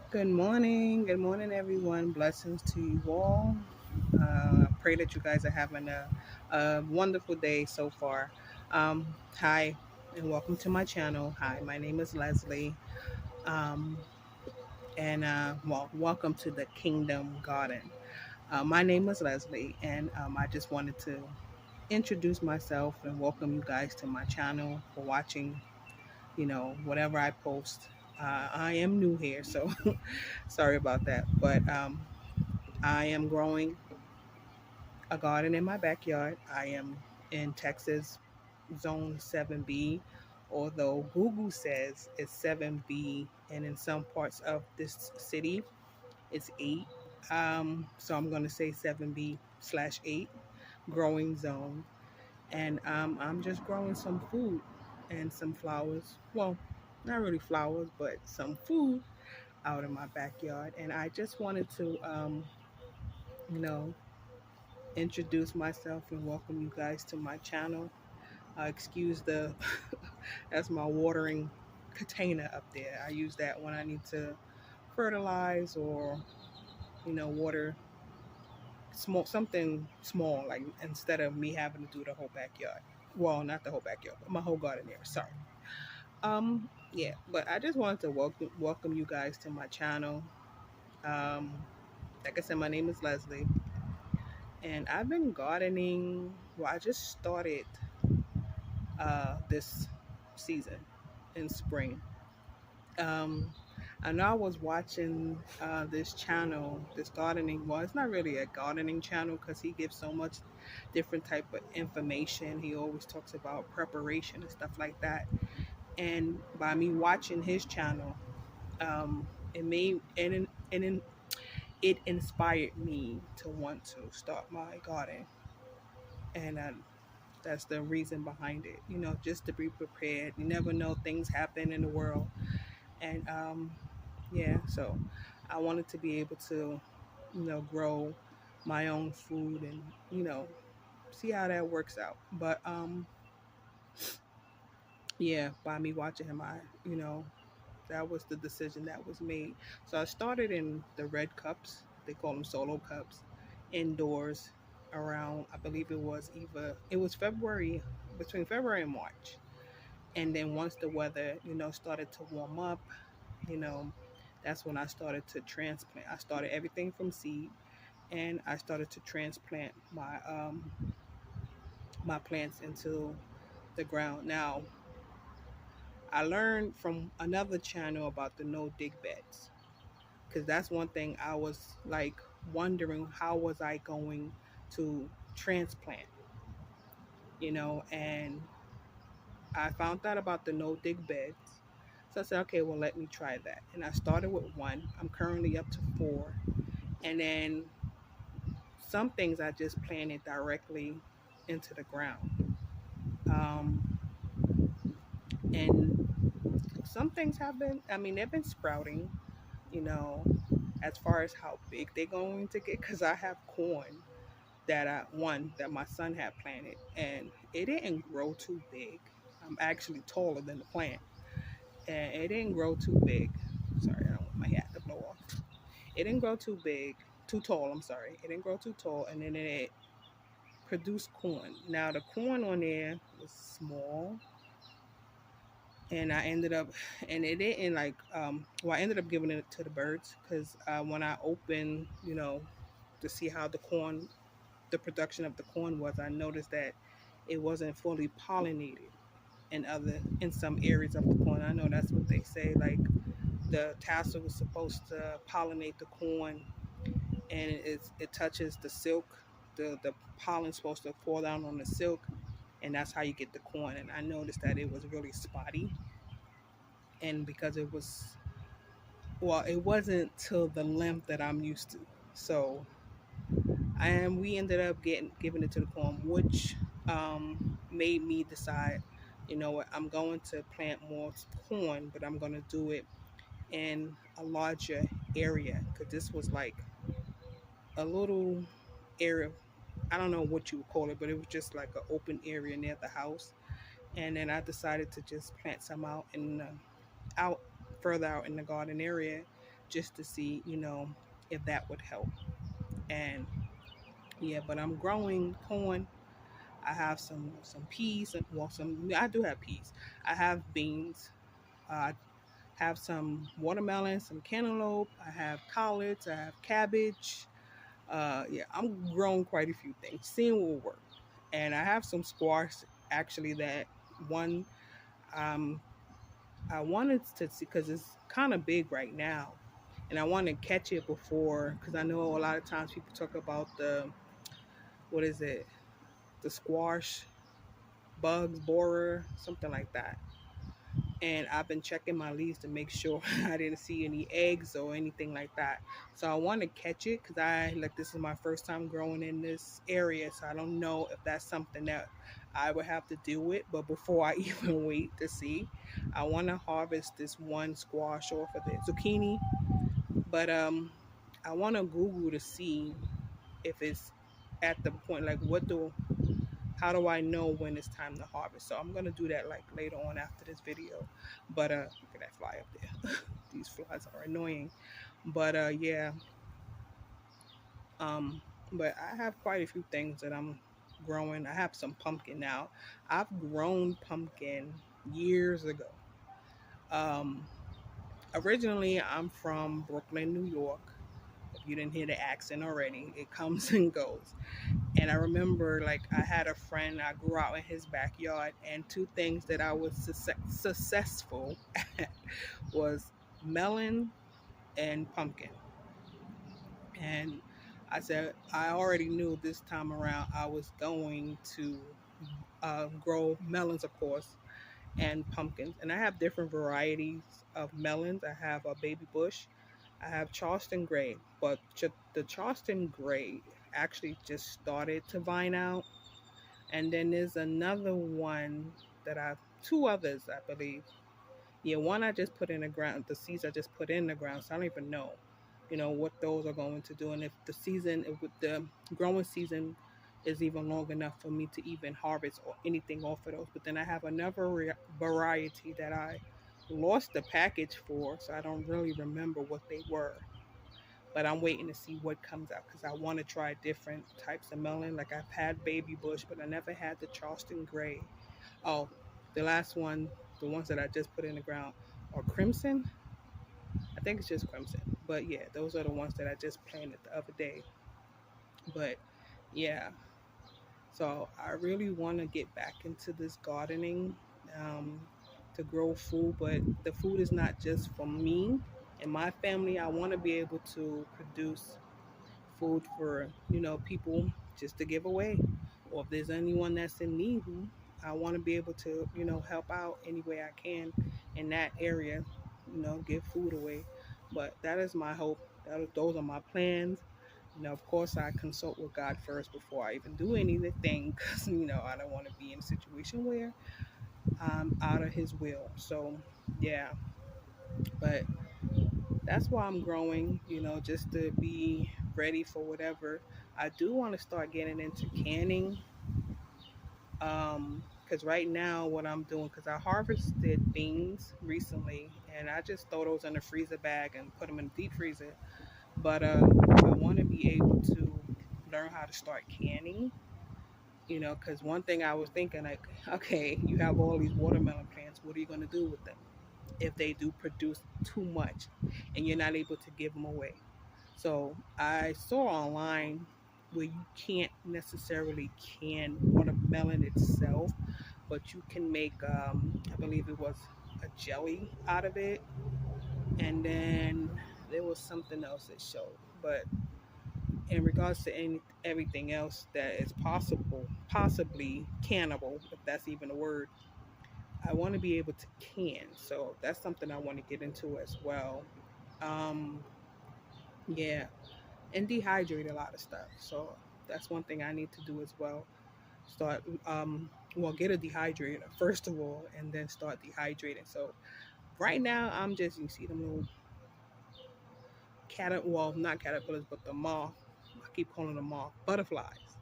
Good morning, everyone. Blessings to you all. Pray that you guys are having a wonderful day so far. Hi, and welcome to my channel. Hi, my name is Leslie, um, and welcome to the Kingdom Garden. My name is Leslie, and I just wanted to introduce myself and welcome you guys to my channel for watching. Whatever I post. I am new here, so sorry about that. But I am growing a garden in my backyard. I am in Texas, zone 7B, although Google says it's 7B, and in some parts of this city, it's 8. So I'm going to say 7B/8, growing zone. And I'm just growing some food and some flowers. Well, not really flowers, but some food out in my backyard. And I just wanted to, you know, introduce myself and welcome you guys to my channel. Excuse the that's my watering container up there. I use that when I need to fertilize or water something small, like instead of me having to do the whole backyard. Well, not the whole backyard, but my whole garden area. Sorry. Yeah, but I just wanted to welcome you guys to my channel. Um, like I said, my name is Leslie, and I've been gardening. Well, I just started this season in spring. Um, I know I was watching this channel, this gardening. Well, it's not really a gardening channel because he gives so much different type of information. He always talks about preparation and stuff like that. And by me watching his channel, it made and it inspired me to want to start my garden. And that's the reason behind it. Just to be prepared. You never know, things happen in the world. And yeah, so I wanted to be able to, grow my own food and, see how that works out. But yeah, by me watching him, that was the decision that was made. So I started in the red cups. They call them solo cups, indoors around, I believe it was February, between February and March. And then once the weather, started to warm up, you know, that's when I started to transplant. I started everything from seed, and I started to transplant my plants into the ground. Now, I learned from another channel about the no dig beds, because that's one thing I was like wondering, how was I going to transplant, and I found out about the no dig beds. So I said, okay, well, let me try that. And I started with one. I'm currently up to four. And then some things I just planted directly into the ground. Um, and some things they've been sprouting, you know, as far as how big they're going to get. Because I have corn that my son had planted, and it didn't grow too big. I'm actually taller than the plant, and it didn't grow too big. Sorry, I don't want my hat to blow off. It didn't grow too big, too tall. I'm sorry, it didn't grow too tall, and then it produced corn. Now the corn on there was small, and I ended up, and it didn't I ended up giving it to the birds because when I opened, to see how the production of the corn was, I noticed that it wasn't fully pollinated in some areas of the corn. I know that's what they say, like the tassel was supposed to pollinate the corn, and it touches the silk. The pollen's supposed to fall down on the silk, and that's how you get the corn. And I noticed that it was really spotty, and because it wasn't to the length that I'm used to. So and we ended up getting giving it to the corn, which made me decide, what, I'm going to plant more corn, but I'm going to do it in a larger area, because this was like a little area. I don't know what you would call it, but it was just like an open area near the house. And then I decided to just plant some out out further out in the garden area, just to see, if that would help. And yeah, but I'm growing corn. I have some peas, well, some I do have peas. I have beans. I have some watermelon, some cantaloupe. I have collards. I have cabbage. Yeah, I'm growing quite a few things, seeing what will work. And I have some squash actually that one um I wanted to see because it's kind of big right now, and I want to catch it before because I know a lot of times people talk about the what is it, the squash bugs, borer, something like that. And I've been checking my leaves to make sure I didn't see any eggs or anything like that. So I want to catch it because this is my first time growing in this area, so I don't know if that's something that I would have to deal with. But before I even wait to see, I want to harvest this one squash off of the zucchini. But I want to Google to see if it's at the point like how do I know when it's time to harvest? So I'm gonna do that like later on after this video. But look at that fly up there. These flies are annoying. But yeah. Um, but I have quite a few things that I'm growing. I have some pumpkin now. I've grown pumpkin years ago. Um, Originally I'm from Brooklyn, New York. If you didn't hear the accent already, it comes and goes. And I remember, like, I had a friend, I grew out in his backyard, and two things that I was successful at was melon and pumpkin. And I said, I already knew this time around I was going to grow melons, of course, and pumpkins. And I have different varieties of melons. I have a baby bush, I have Charleston Gray, but the Charleston Gray actually just started to vine out. And then there's another one two others, I believe. Yeah, one I just put in the ground, the seeds I just put in the ground, so I don't even know, what those are going to do. And if the growing season is even long enough for me to even harvest or anything off of those. But then I have another variety that I lost the package for, so I don't really remember what they were. But I'm waiting to see what comes out because I want to try different types of melon. Like I've had baby bush, but I never had the Charleston Gray. Oh, the last one, the ones that I just put in the ground are crimson. I think it's just crimson. But yeah, those are the ones that I just planted the other day. But yeah, so I really want to get back into this gardening, um, to grow food, but the food is not just for me and my family. I want to be able to produce food for people just to give away, or if there's anyone that's in need, I want to be able to help out any way I can in that area, give food away. But that is my hope. Those are my plans. Of course, I consult with God first before I even do anything, because I don't want to be in a situation where I'm out of His will. So yeah, but that's why I'm growing, just to be ready for whatever. I do want to start getting into canning. Because right now, what I'm doing, because I harvested beans recently, and I just throw those in a freezer bag and put them in the deep freezer. But I want to be able to learn how to start canning. Because one thing I was thinking, like, okay, you have all these watermelon plants. What are you going to do with them if they do produce too much and you're not able to give them away? So I saw online where you can't necessarily can watermelon itself, but you can make, I believe it was a jelly out of it. And then there was something else it showed. But in regards to everything else that is possibly cannibal, if that's even a word, I want to be able to can. So that's something I want to get into as well. Um, yeah, and dehydrate a lot of stuff. So that's one thing I need to do as well. Start, well, get a dehydrator first of all, and then start dehydrating. So right now, I'm just, you see them little well, not caterpillars, but the moth. I keep calling them moth butterflies.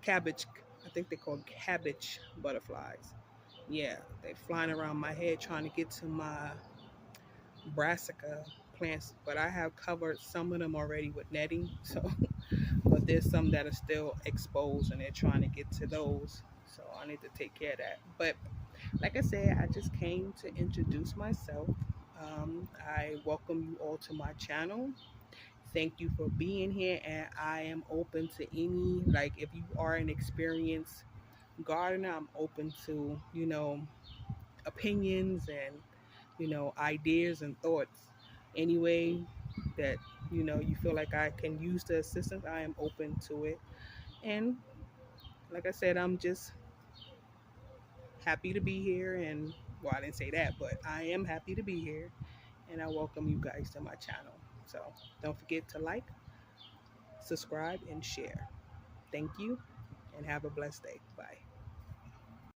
Cabbage, I think they're called cabbage butterflies. Yeah, they flying around my head trying to get to my brassica plants, but I have covered some of them already with netting. So, but there's some that are still exposed and they're trying to get to those. So I need to take care of that. But like I said, I just came to introduce myself. I welcome you all to my channel. Thank you for being here, and I am open to any, like, if you are an experienced gardener, I'm open to, opinions and, ideas and thoughts. Anyway, that, you feel like I can use the assistance, I am open to it. And like I said, I'm just happy to be here. And, well, I didn't say that, but I am happy to be here. And I welcome you guys to my channel. So don't forget to like, subscribe, and share. Thank you, and have a blessed day. Bye.